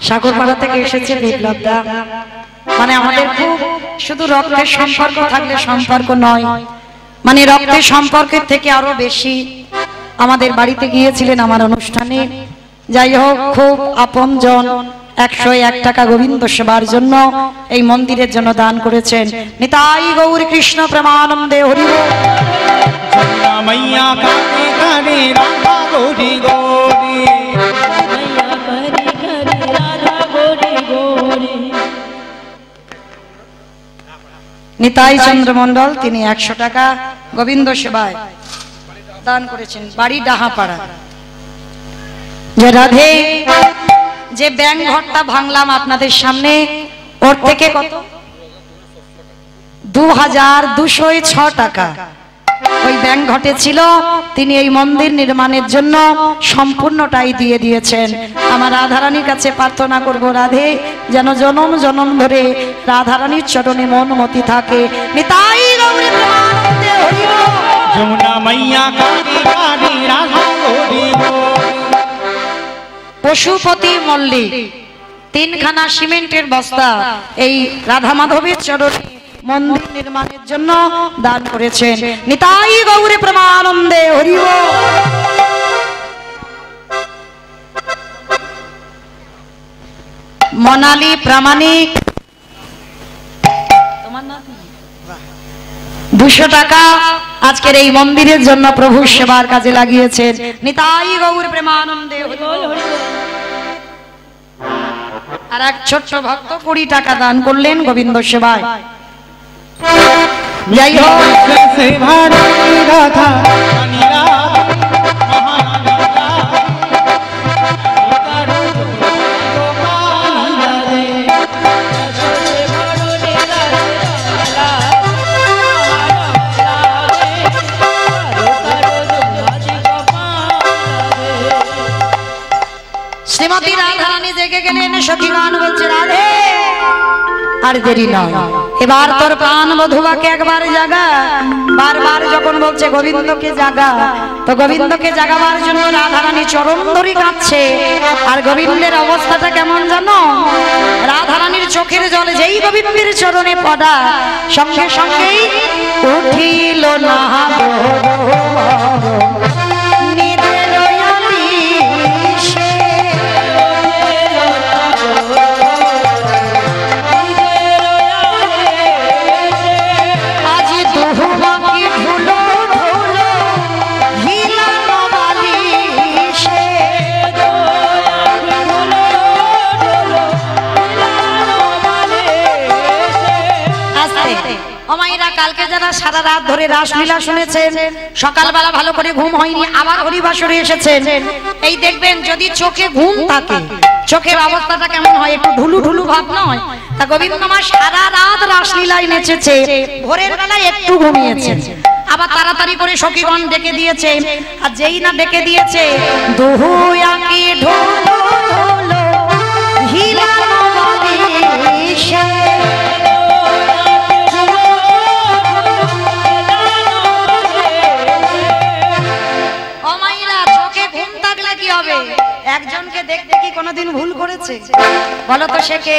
সাগরপাড়া থেকে এসেছে বিপ্লবদা। মানে আমাদের খুব শুধু রক্তের সম্পর্ক থাকলে সম্পর্ক নয়, মানে রক্তের সম্পর্কের থেকে আরো বেশি। আমাদের বাড়িতে গিয়েছিলেন আমার অনুষ্ঠানে, যাই হোক খুব আপনজন। 101 টাকা গোবিন্দ সেবার জন্য এই মন্দিরের জন্য দান করেছেন। নিতাই গৌর কৃষ্ণ প্রেমানন্দে হরি বল। मैया काटे करे राधा गोरी गोरी, मैया करे करे राधा गोरी गोरी। নিতাই চন্দ্র মন্ডল তিনি 100 টাকা গোবিন্দ সেবায় দান করেছেন, বাড়ি ডাহাপাড়া। যে রাধে যে ব্যাংক ঘরটা ভাঙলাম আপনাদের সামনে, ওর থেকে কত 2206 টাকা ওই ব্যাংক ঘটে ছিল, তিনি এই মন্দির নির্মাণের জন্য সম্পূর্ণটাই দিয়ে দিয়েছেন। আমার রাধারানীর কাছে প্রার্থনা করব, রাধে যেন জনম জনম ধরে রাধারানীর চরণে মন মতি থাকে। নিতাই গৌরী প্রেমানন্দে হরি বল। যমুনা मैया काटे करे राधा गोरी गोरी। পশুপতি মল্লিক 3খানা সিমেন্টের বস্তা এই রাধা মাধবের চরণে মন্দির নির্মাণের জন্য দান করেছেন। নিতাই গৌরী প্রেমানন্দে হরি বল। মনালি প্রামাণিক 200 টাকা আজকের এই মন্দিরের জন্য প্রভু সেবার কাজে লাগিয়েছেন। নিতাই গৌর প্রেমানন্দে হরি বল। আর এক ছোট্ট ভক্ত 20 টাকা দান করলেন গোবিন্দ সেবায়। যাই হোক से भरी राधा नीला শ্রীমতী রাধারানী জেগে গেলেন, সখী গান বলছে রাধে আর দেরি নয়, এবার তোর প্রাণ বধুবাকে একবার জাগা। বারবার যখন বলছে গোবিন্দকে জাগা, তো গোবিন্দকে জাগাবার জন্য রাধারানী চরণ ধরে কাঁদছে। আর গোবিন্দের অবস্থাটা কেমন জানো, রাধারানীর চোখের জলে যেই গোবিন্দের চরণে পড়া, সঙ্গে সঙ্গেই উঠিল না কালকে যারা সারা রাত ধরে রাসলীলা শুনেছেন, সকালবেলা ভালো করে ঘুম হয়নি, আবার হরিবাসরে এসেছেন, এই দেখবেন যদি চোখে ঘুম থাকে চোখের অবস্থাটা কেমন হয়, একটু ঢুলু ঢুলু ভাব নয়? তা গোবিন্দ মা সারা রাত রাসলীলায় নেচেছে, ভোরের বেলায় একটু ঘুমিয়েছে, আবার তাড়াতাড়ি করে সখীগণ ডেকে দিয়েছে। আর যেই না ডেকে দিয়েছে, দুহু আঁকি ঢোলো হিলানো বালিশে, একজনকে দেখতে কি কোনোদিন ভুল করেছে বলো তো? সে কে?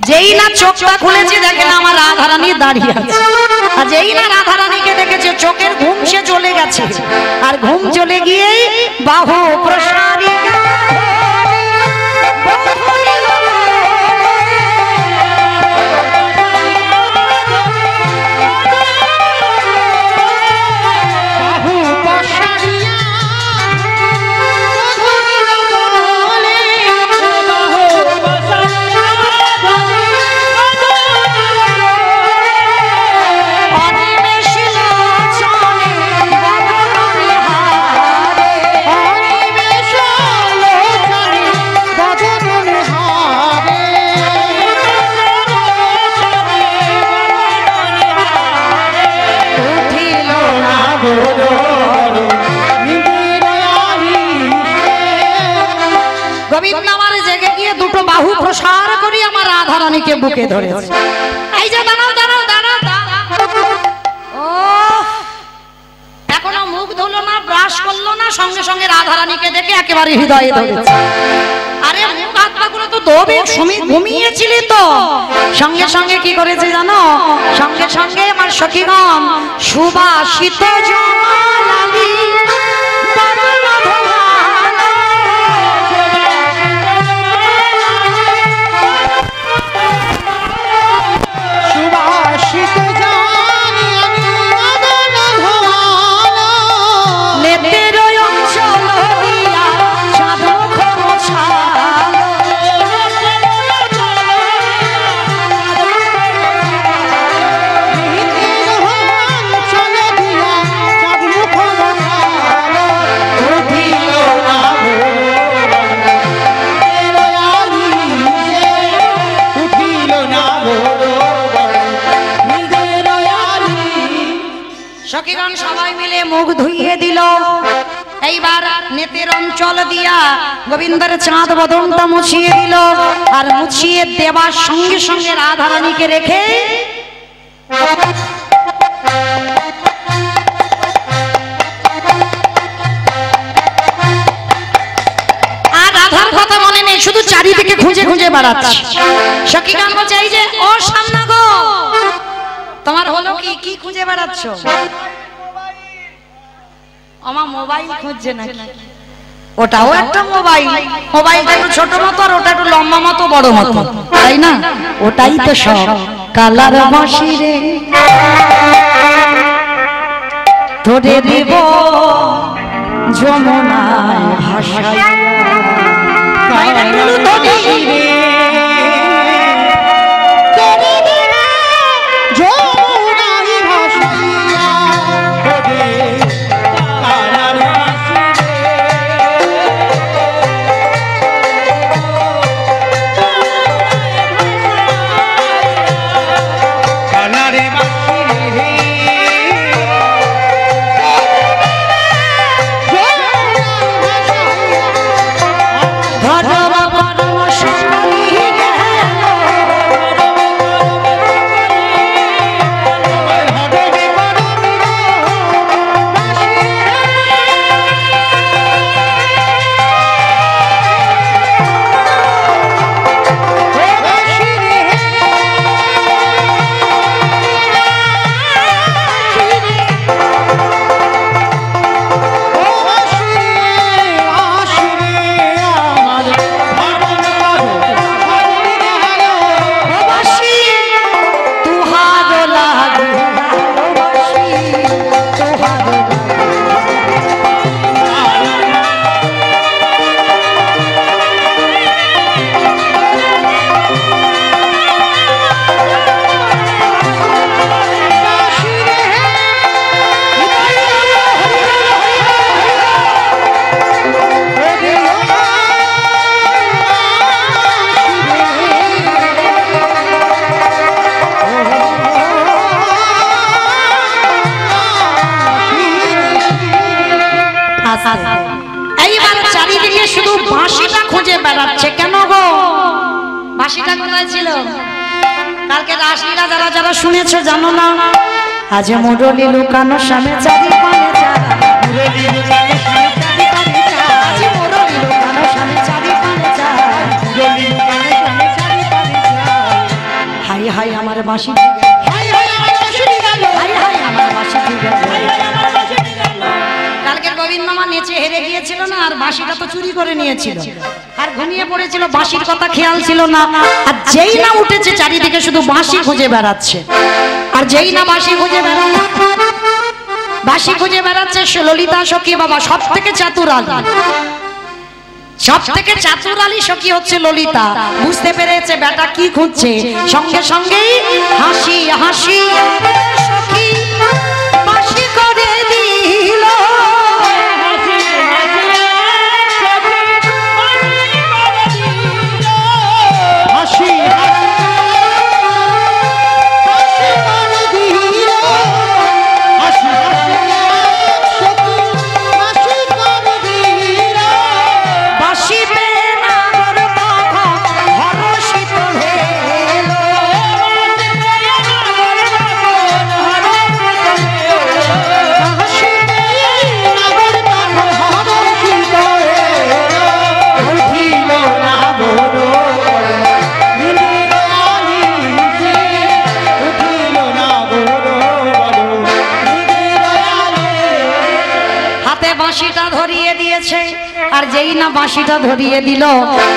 যেই না চোখটা খুলেছে দেখেন আমার রাধারানী দাঁড়িয়ে আছে, আর যেই না রাধারানীকে দেখেছে চোখের ঘুম সে চলে গেছে। আর ঘুম চলে গিয়ে বাহু প্রসারিকা বাহু প্রসার করি আমার রাধারানীকে বুকে ধরেছে। এই যে দাঁড়াও দাঁড়াও দাঁড়াও, ও এখনো মুখ ধুলো না, ব্রাশ করলো না, সঙ্গে সঙ্গে রাধারানীকে দেখে একেবারে হৃদয়ে ধরেছে। আরে মুখ হাত কথাগুলো তো দবে ঘুমিয়েছিলি তো। সঙ্গে সঙ্গে কি করেছে জানো? সঙ্গে সঙ্গে আমার সখীগণ সুবাসিত জমালালি সখীগণ সবাই মিলে মুখ ধুইয়ে দিল। এইবার নেতের অঞ্চল দিয়া গোবিন্দের চাঁদ বদনটা মুছিয়ে দিল। আর মুছিয়ে দেবার সঙ্গে সঙ্গে রাধারানীকে রেখে আর রাধার কথা মনে নেই, শুধু চারিদিকে খুঁজে খুঁজে বেড়াচ্ছে। সখীগণ বলছে এই যে ও সামনা গো, তোমার হলো কি? কি খুঁজে বেড়াচ্ছ? আমার মোবাইল খুঁজছে নাকি? ওটাও একটা মোবাইল। মোবাইলটা একটু ছোট মতো আর ওটা একটু লম্বা মতো বড় মতো, তাই না? ওটাই তো সব। কালার বাঁশি রে তোরে দেব যমুনায় ভাসাইয়া, এইবার চারিদিকে শুধু বাঁশিটা খুঁজে বেড়াচ্ছে। কেন গো? বাঁশিটা কোথায় ছিল? কালকে রাসলীলা যারা যারা শুনেছো জানো না? আজ মুরলি লুকানো সামনে চারি পানে চা, মুরলি লুকানো সামনে চারি পানে চা, আজ মুরলি লুকানো সামনে চারি পানে চা, মুরলি লুকানো সামনে চারি পানে চা। হাই হাই আমার বাঁশি, হাই হাই আমার বাঁশি গেল, হাই হাই আমার বাঁশি গেল, হাই হাই আমার বাঁশি গেল। কালকে গোবিন্দ মামা নেচে হেরে গিয়েছিল না, আর বাঁশিটা তো চুরি করে নিয়েছিল, আর ঘুমিয়ে পড়েছিল, বাঁশির কথা খেয়াল ছিল না। আর যেই না উঠেছে চারিদিকে শুধু বাঁশি খুঁজে বেড়াচ্ছে। আর যেই না বাঁশি খুঁজে বেড়াচ্ছে, বাঁশি খুঁজে বেড়াচ্ছে ললিতা সখী বাবা। সব থেকে চাতুরালী, সব থেকে চাতুরালী সখী হচ্ছে ললিতা। বুঝতে পেরেছে বেটা কি খুঁজছে, সঙ্গে সঙ্গেই হাসি হাসি সখী বাঁশি করে দিল। বাঁশিটা ধরিয়ে দিয়েছে। আর যেই না বাঁশিটা ধরিয়ে দিল,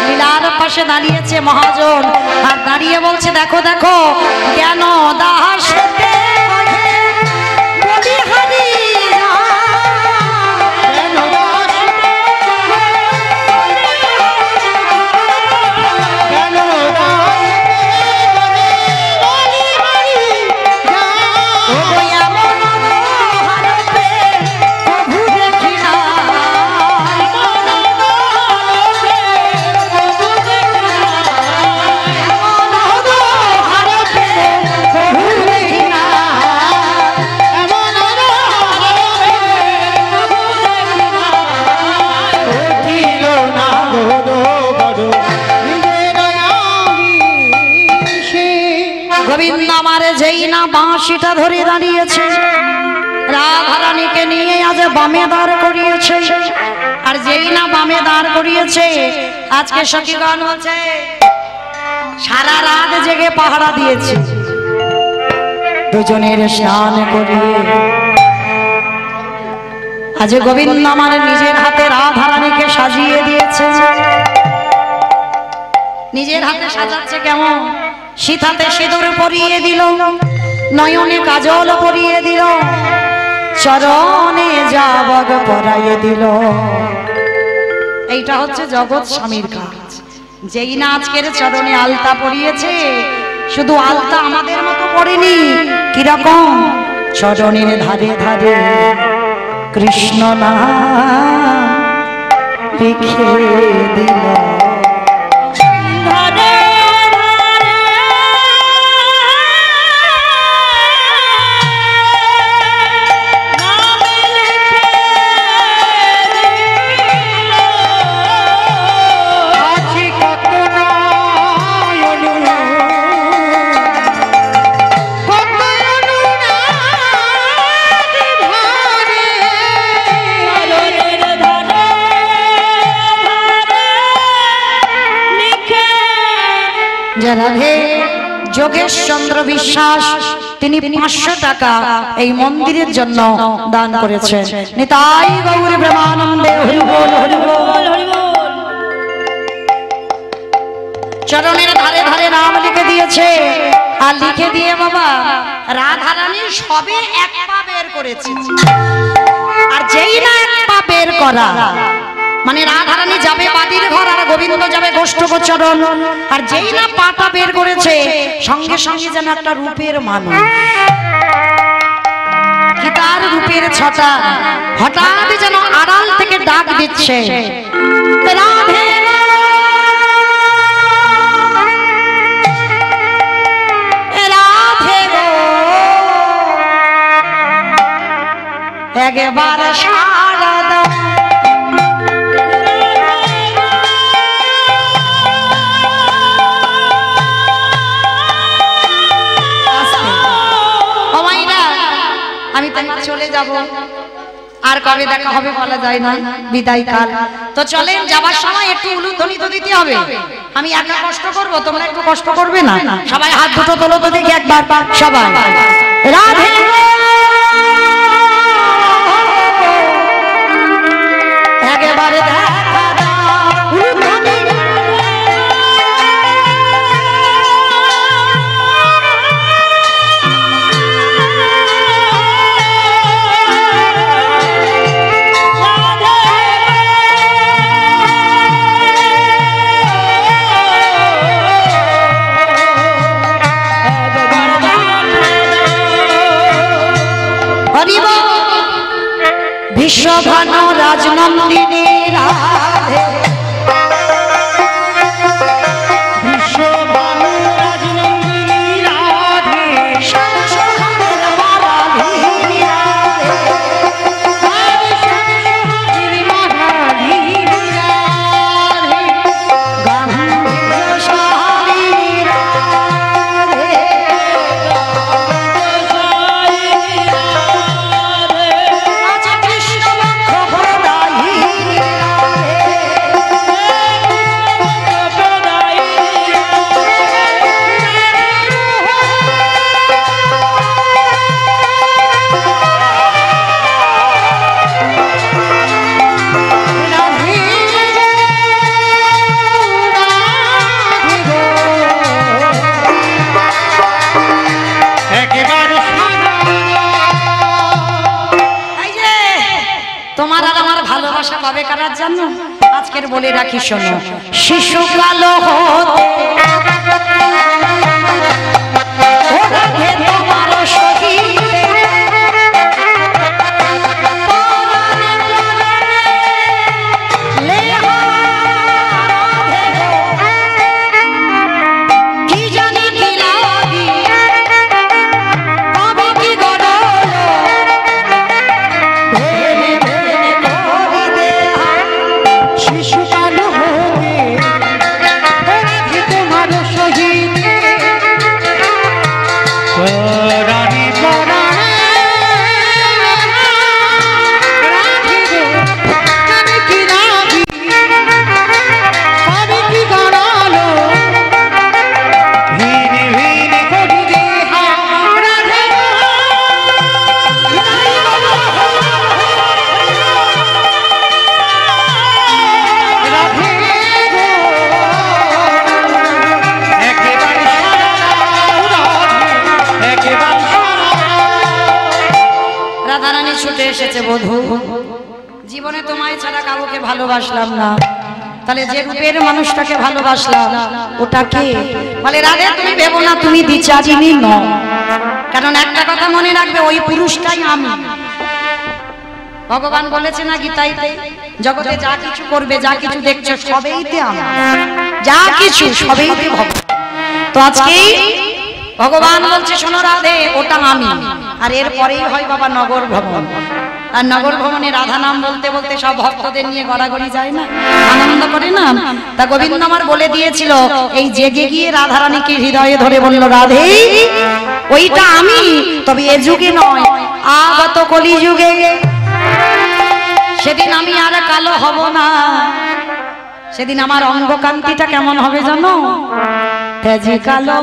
লীলার পাশে দাঁড়িয়েছে মহাজন, আর দাঁড়িয়ে বলছে দেখো দেখো কেন দাসতে বলিহারি যেই না বাঁশিটা ধরে দাঁড়িয়েছে, রাধারানীকে নিয়ে আজ বামে দাঁড় করিয়েছে। আর যেই না বামে দাঁড় করিয়েছে, আজকে সখীগণ বলছে সারা রাত জেগে পাহারা দিয়েছে, দুজনের স্নান করিয়ে আজ গোবিন্দ আমার নিজের হাতে রাধারানীকে সাজিয়ে দিয়েছে। নিজের হাতে সাজাচ্ছে কেমন? সীতাতে সিঁদুর পরিয়ে দিল, নয়নে কাজল পরিয়ে দিল, চরণে যাবগ পরাইয়ে দিল। এইটা হচ্ছে জগৎ স্বামীর কাজ। যেই না আজকের চরণে আলতা পরিয়েছে, শুধু আলতা আমাদের মতো পড়েনি, কিরকম চরণের ধারে ধারে কৃষ্ণ নাম লিখে দিল। রাধে যোগেশ চন্দ্র বিশ্বাস তিনি 500 টাকা এই মন্দিরের জন্য দান করেছেন। নিতাই গৌর প্রেমানন্দে হরি বল হরি বল হরি বল। চরণের ধারে ধারে নাম লিখে দিয়েছে, আর লিখে দিয়ে বাবা রাধারানী সবে এক পা বের করেছে। আর যেই না এক পা বের করা, মানে রাধারানী যাবে বাদির ঘর আর গোবিন্দ যাবে গোষ্ঠগোচরণ, আর যেই না পাটা বের করেছে, সঙ্গে সঙ্গে যেন একটা রূপের মানুষ, কি তার রূপের ছটা হঠাৎ যেন আড়াল থেকে ডাক দিচ্ছে, রাধে রাধে গো, একবার সারা দাও। আমি তো চলে যাব, আর কবে দেখা হবে বলা যায় না, বিদায় কাল। তো চলেন, যাবার সময় একটু উলুধ্বনি তো দিতে হবে। আমি একা কষ্ট করব, তোমরা একটু কষ্ট করবে না? সবাই হাত দুটো তোলো তো দেখি একবার, সবাই রাধে একেবারে দেখা দাও উলুধ্বনি। বিশ্বভানু রাজনন্দিনী রাধে, বিশ্বভানু রাজনন্দিনী রাধে, সংসারের মারাধী রাধে, সংসারের মারাধী রাধে, গাম্ভীর্যশালী রাধে, রাধে কৃষ্ণ বক্ষ প্রদায়ী রাধে। হবে কারা জানো? আজকের বলে রাখি শোনো, শিশুকাল হতে ও রাধে তোমার সহিতে বধূ, জীবনে তোমায় ছাড়া কাউকে ভালোবাসলাম না, তাহলে যে রূপের মানুষটাকে ভালোবাসলাম ওটা কে? বলে রাধে তুমি ভেবো না তুমি দ্বিচারিণী নও, কারণ একটা কথা মনে রাখবে ওই পুরুষটাই আমি। ভগবান বলেছে না গীতাইতে, জগতে যা কিছু করবে যা কিছু দেখছো সবেইতে আমি, যা কিছু সবেইতে ভগবান। তো আজকে ভগবান বলছে শোনো রাধে ওটা আমি, আর এরপরেই হয় বাবা নগর ভ্রমণ। আর নগর ভ্রমণে রাধা নাম বলতে বলতে সব ভক্তদের নিয়ে গড়াগড়ি যায় না, আনন্দ করে না। তা গোবিন্দ আমার বলে দিয়েছিল এই জেগে গিয়ে রাধারানীকে হৃদয়ে ধরে বলল রাধে ওইটা আমি, তবে এ যুগে নয় আগত কলি যুগে। সেদিন আমি আর কালো হব না, সেদিন আমার অঙ্গকান্তিটা কেমন হবে জানো? তেজি কালো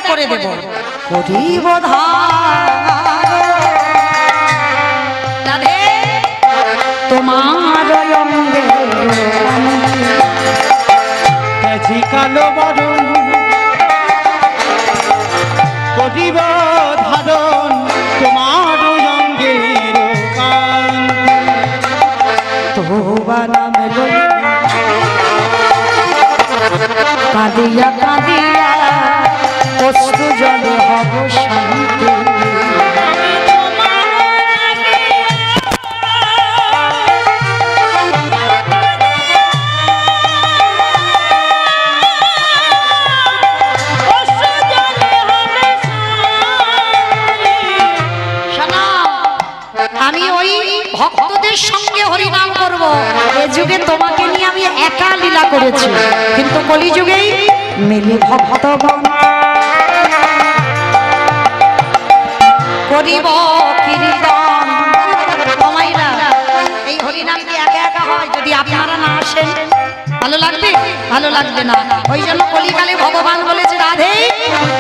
করে দেব করিব রাধে তোমার অঙ্গে কালো বরণ করিব ধারণ তোমার অঙ্গের তোবা নামে কাঁদিয়া কাঁদিয়া অশ্রু জলে হব শান্তি। আমি ওই ভক্তদের সঙ্গে হরিনাম করব। এ যুগে তোমাকে নিয়ে আমি একা লীলা করেছি, কিন্তু কলিযুগেই মিলি ভক্তগণ করিব কীর্তন। কমাইরা এই হরিনাম কি একা একা হয়? যদি আপনারা না আসেন ভালো লাগবে? ভালো লাগবে না। ওই জন্য কলিকালে ভগবান বলেছে রাধে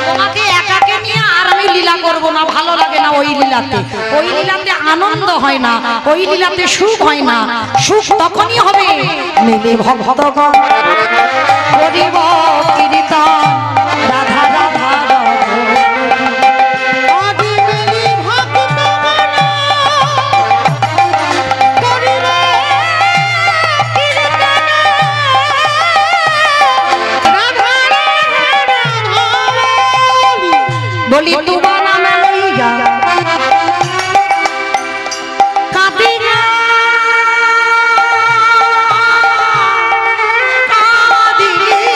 তোমাকে একাকে নিয়ে আর আমি লীলা করব না, ভালো লাগে না ওই লীলাতে। ওই লীলাতে আনন্দ হয় না, ওই লীলাতে সুখ হয় না। সুখ তখনই হবে মিলে ভক্তগণ করিব কীর্তন রাধা রাধা বলি তুবা নামে লইয়া কাঁদিয়া কাঁদিয়া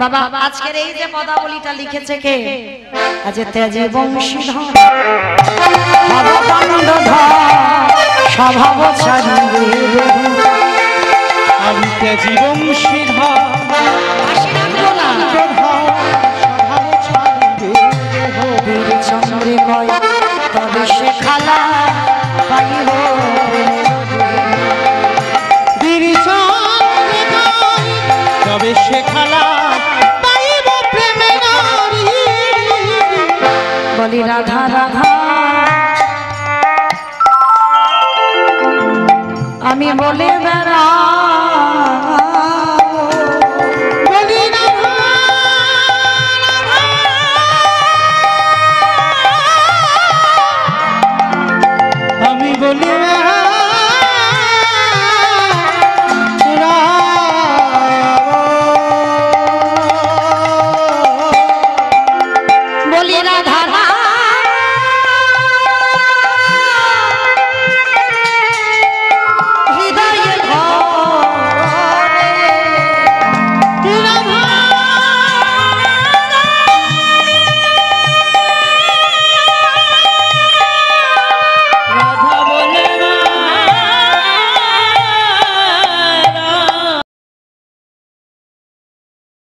বাবা আজকের এই যে পদাবলীটা লিখেছে কে? আজ তেজি বংশীধর স্বভাব ছাড়িবে আমি তেজি বংশীধর